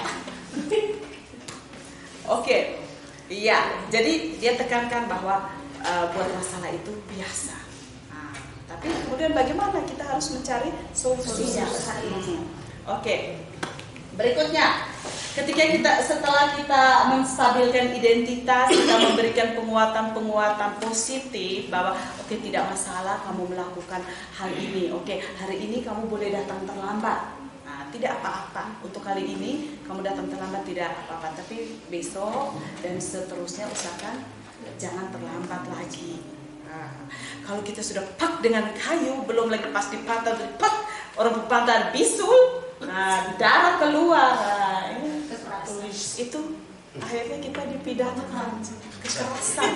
Oke. Iya. Jadi dia tekankan bahwa buat masalah itu biasa. Tapi kemudian bagaimana kita harus mencari solusinya? Oke. Berikutnya, setelah kita menstabilkan identitas, kita memberikan penguatan positif bahwa tidak masalah kamu melakukan hal ini. Hari ini kamu boleh datang terlambat. Nah, tidak apa-apa. Untuk kali ini kamu datang terlambat tidak apa-apa, tapi besok dan seterusnya usahakan jangan terlambat lagi. Kalau kita sudah pak dengan kayu, belum lagi pas dipantau, orang berpantai bisul, darah keluar, itu akhirnya kita dipidanakan kekerasan.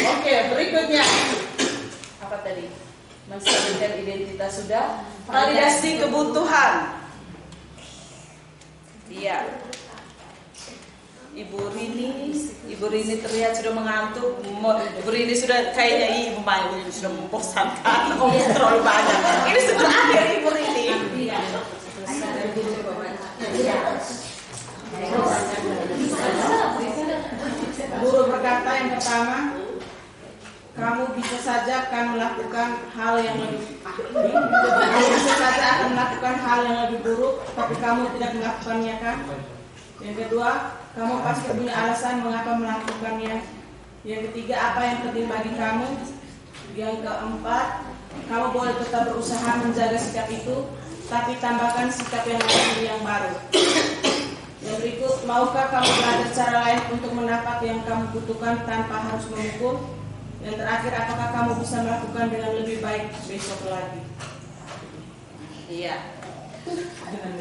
Oke, berikutnya apa tadi? Menstabilkan identitas sudah, validasi kebutuhan. Iya. Ibu Rini terlihat sudah mengantuk. Ibu Rini sudah kayaknya Ibu Mayu sudah membosankan. Terlalu banyak. Ini sudah akhir Ibu Rini. Guru berkata yang pertama, kamu bisa saja akan melakukan hal yang lebih buruk, tapi kamu tidak melakukannya kan? Yang kedua, kamu pasti punya alasan mengapa melakukannya. Yang ketiga, apa yang penting bagi kamu. Yang keempat, kamu boleh tetap berusaha menjaga sikap itu, tapi tambahkan sikap yang lain yang baru. Yang berikut, maukah kamu belajar cara lain untuk mendapat yang kamu butuhkan tanpa harus memukul? Yang terakhir, apakah kamu bisa melakukan dengan lebih baik besok lagi? Iya.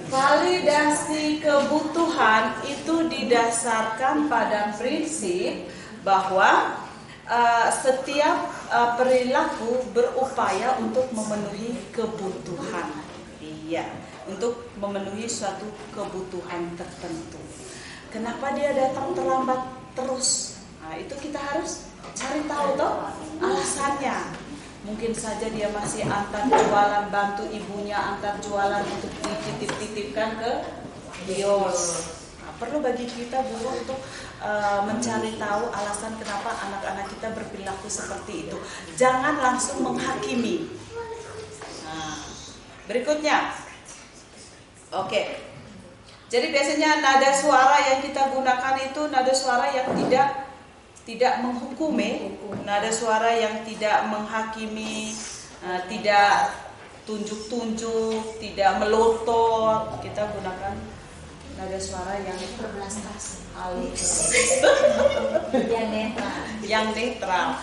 Validasi kebutuhan itu didasarkan pada prinsip bahwa setiap perilaku berupaya untuk memenuhi kebutuhan. Iya, untuk memenuhi suatu kebutuhan tertentu. Kenapa dia datang terlambat terus? Nah, itu kita harus cari tahu toh alasannya. Mungkin saja dia masih antar jualan, bantu ibunya antar jualan untuk dititip-titipkan ke kios. Nah, perlu bagi kita guru untuk mencari tahu alasan kenapa anak-anak kita berperilaku seperti itu. Jangan langsung menghakimi. Nah, berikutnya, oke. Jadi biasanya nada suara yang kita gunakan itu nada suara yang tidak menghukumi, nada suara yang tidak menghakimi, tidak tunjuk-tunjuk, tidak melotot. Kita gunakan nada suara yang halus, yang netral.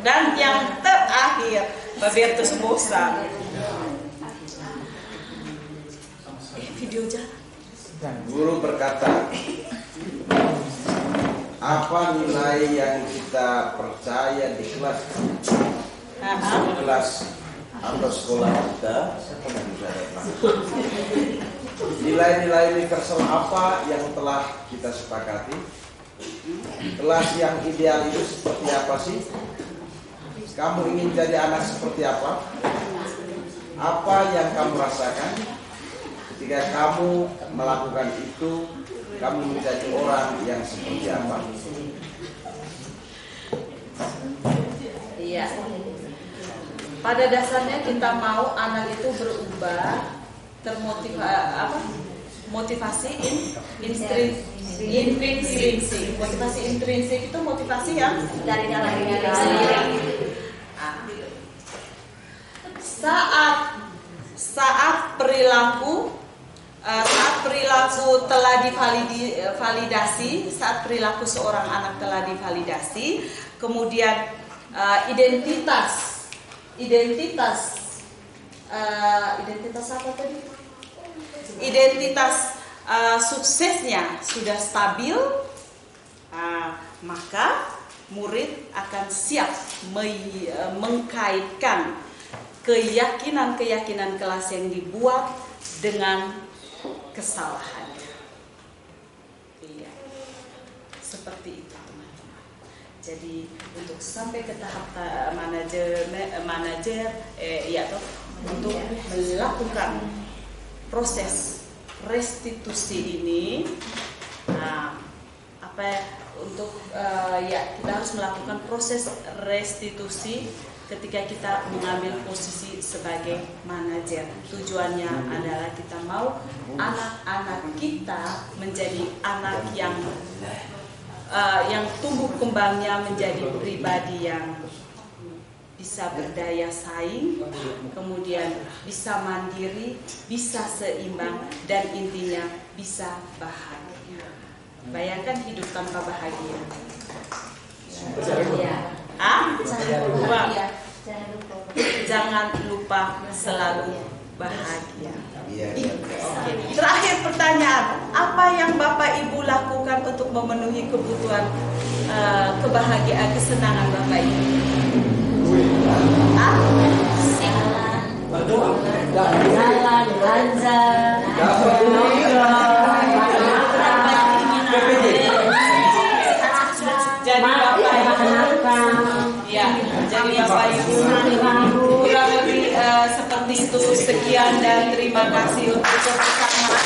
Dan yang terakhir, Babertus Bosa. Video jalan. Guru berkata, apa nilai yang kita percaya di kelas atau sekolah kita? Nilai-nilai universal apa yang telah kita sepakati? Kelas yang ideal itu seperti apa sih? Kamu ingin jadi anak seperti apa? Apa yang kamu rasakan? Ketika kamu melakukan itu, kamu menjadi orang yang seperti apa? Iya. Pada dasarnya kita mau anak itu berubah, motivasi intrinsik. Motivasi intrinsik itu motivasi yang dari dalam diri sendiri. Saat perilaku telah divalidasi, saat perilaku seorang anak telah divalidasi, kemudian identitas apa tadi? Identitas suksesnya sudah stabil, maka murid akan siap mengkaitkan keyakinan kelas yang dibuat dengan kesalahannya. Iya, seperti itu teman-teman. Jadi untuk sampai ke tahap untuk melakukan proses restitusi ini, kita harus melakukan proses restitusi ketika kita mengambil posisi sebagai manajer. Tujuannya adalah kita mau anak-anak kita menjadi anak yang tumbuh kembangnya menjadi pribadi yang bisa berdaya saing, kemudian bisa mandiri, bisa seimbang, dan intinya bisa bahagia. Bayangkan hidup tanpa bahagia. Jangan lupa selalu bahagia. Oke. Terakhir pertanyaan, apa yang Bapak Ibu lakukan untuk memenuhi kebutuhan kebahagiaan, kesenangan Bapak Ibu? Jalan, belanja, Jadi Bapak Ibu kurang lebih seperti itu. Sekian dan terima kasih untuk kebersamaan.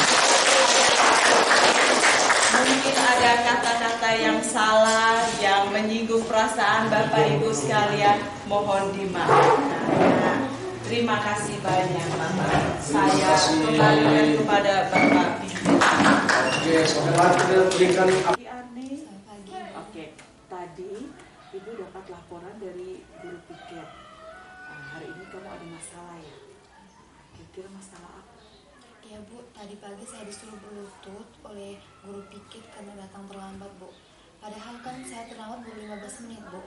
Mungkin ada kata-kata yang salah, yang menyinggung perasaan Bapak Ibu sekalian, mohon dimaafkan. Terima kasih banyak Bapak. Saya kembalikan kepada Bapak Bikin. Oke, tadi Ibu dapat laporan dari guru piket. Hari ini kamu ada masalah ya? Kira-kira masalah apa? Ya Bu, tadi pagi saya disuruh berlutut oleh guru piket karena datang terlambat Bu. Padahal kan saya terlambat baru 15 menit Bu.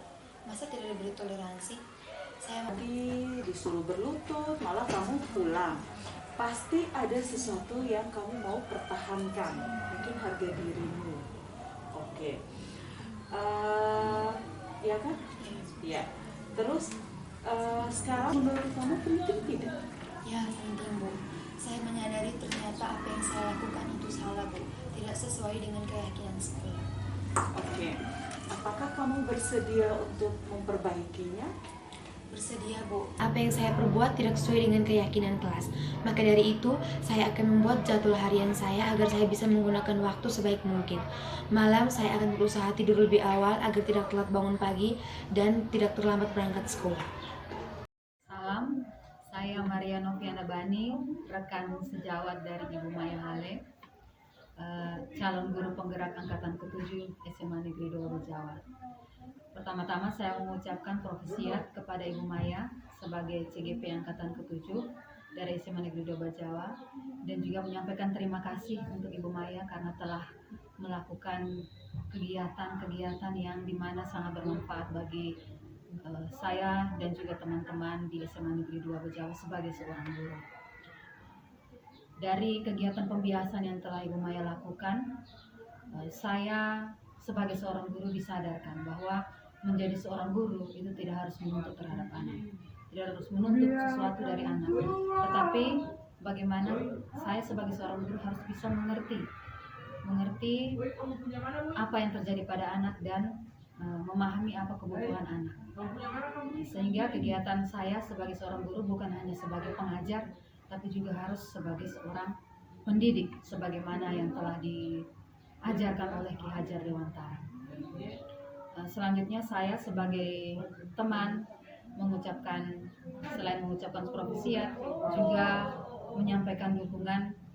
Masa tidak diberi toleransi? Saya disuruh berlutut, malah kamu pulang. Pasti ada sesuatu yang kamu mau pertahankan. Mungkin harga dirimu. Oke. Ya kan? Ya. Terus sekarang menurut kamu penting tidak? Ya penting Bu. Saya menyadari ternyata apa yang saya lakukan itu salah Bu. Tidak sesuai dengan keyakinan sekolah. Oke. Apakah kamu bersedia untuk memperbaikinya? Bersedia Bu. Apa yang saya perbuat tidak sesuai dengan keyakinan kelas. Maka dari itu, saya akan membuat jadwal harian saya agar saya bisa menggunakan waktu sebaik mungkin. Malam saya akan berusaha tidur lebih awal agar tidak telat bangun pagi dan tidak terlambat berangkat sekolah. Salam, Saya Maria Noviana Bani, rekan sejawat dari Ibu Maya Hale, calon guru penggerak angkatan ke-7 SMA Negeri 2 Bejawa. Pertama-tama saya mengucapkan profesiat kepada Ibu Maya sebagai CGP angkatan ke-7 dari SMA Negeri 2 Bejawa, dan juga menyampaikan terima kasih untuk Ibu Maya karena telah melakukan kegiatan-kegiatan yang dimana sangat bermanfaat bagi saya dan juga teman-teman di SMA Negeri 2 Bejawa sebagai seorang guru. Dari kegiatan pembiasan yang telah Ibu Maya lakukan, saya sebagai seorang guru disadarkan bahwa menjadi seorang guru itu tidak harus menuntut terhadap anak, tidak harus menuntut sesuatu dari anak, tetapi bagaimana saya sebagai seorang guru harus bisa mengerti apa yang terjadi pada anak dan memahami apa kebutuhan anak. Sehingga kegiatan saya sebagai seorang guru bukan hanya sebagai pengajar, tapi juga harus sebagai seorang pendidik, sebagaimana yang telah diajarkan oleh Ki Hajar Dewantara. Selanjutnya saya sebagai teman selain mengucapkan profesiat, juga menyampaikan dukungan.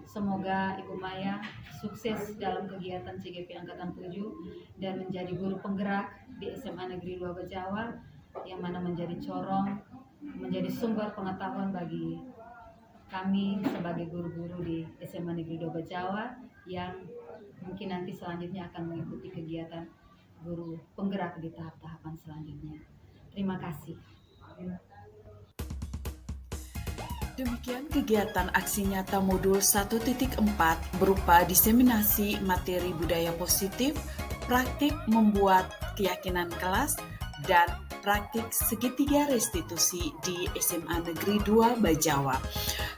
Semoga Ibu Maya sukses dalam kegiatan CGP Angkatan 7 dan menjadi guru penggerak di SMA Negeri 2 Bejawa, yang mana menjadi corong, menjadi sumber pengetahuan bagi kami sebagai guru-guru di SMA Negeri 2 Bejawa yang mungkin nanti selanjutnya akan mengikuti kegiatan guru penggerak di tahap-tahapan selanjutnya. Terima kasih. Demikian kegiatan aksi nyata modul 1.4 berupa diseminasi materi budaya positif, praktik membuat keyakinan kelas, dan praktik segitiga restitusi di SMA Negeri 2 Bejawa.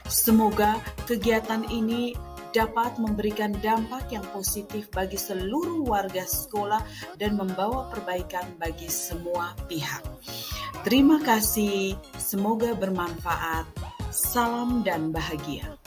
Semoga kegiatan ini dapat memberikan dampak yang positif bagi seluruh warga sekolah dan membawa perbaikan bagi semua pihak. Terima kasih, semoga bermanfaat. Salam dan bahagia.